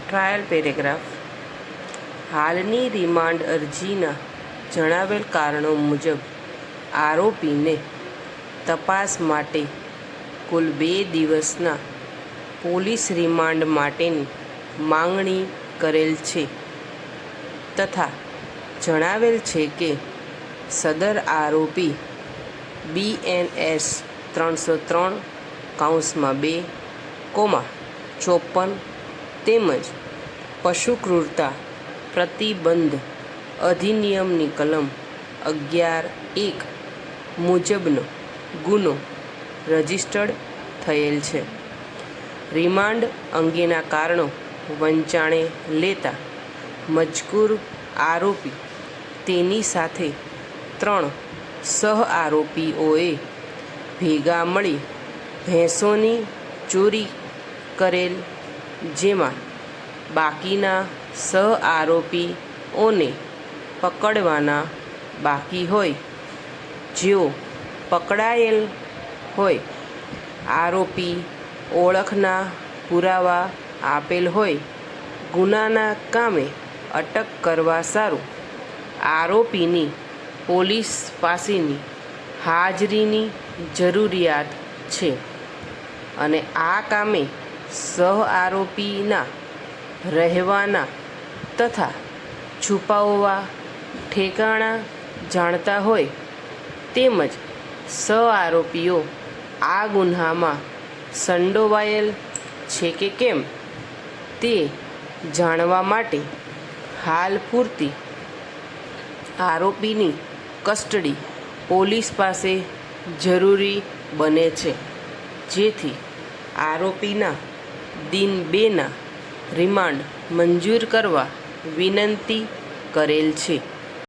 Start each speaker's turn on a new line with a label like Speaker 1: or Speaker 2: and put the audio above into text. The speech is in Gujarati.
Speaker 1: Trial paragraph. હાલની રિમાન્ડ અરજીના જણાવેલ કારણો મુજબ આરોપીને તપાસ માટે કુલ 2 દિવસના પોલીસ રિમાન્ડ માટેની માંગણી કરેલ છે તથા જણાવેલ છે કે સદર આરોપી BNS 303(2)54 તેમજ પશુ ક્રૂરતા પ્રતિબંધ અધિનિયમની કલમ 11(1) મુજબનો ગુનો રજીસ્ટર્ડ થયેલ છે. રિમાન્ડ અંગેના કારણો વંચાણે લેતા મજકૂર આરોપી તેની સાથે 3 સહ આરોપીઓએ ભેગા મળી ભેંસોની ચોરી કરેલ, જેમાં બાકીના સહ આરોપીઓને પકડવાના બાકી હોય. જેઓ પકડાયેલ હોય આરોપી ઓળખના પુરાવા આપેલ હોય. ગુનાના કામે અટક કરવા સારું આરોપીની પોલીસ પાસેની હાજરીની જરૂરિયાત છે અને આ કામે સહ આરોપીના રહેવાના તથા છુપાવવા ઠેકાણા જાણતા હોય તેમજ સહ આરોપીઓ આ ગુન્હામાં સંડોવાયેલ છે કે કેમ તે જાણવા માટે હાલ પૂરતી આરોપીની કસ્ટડી પોલીસ પાસે જરૂરી બને છે, જેથી આરોપીના દિન 2ના રિમાન્ડ મંજૂર કરવા વિનંતી કરેલ છે.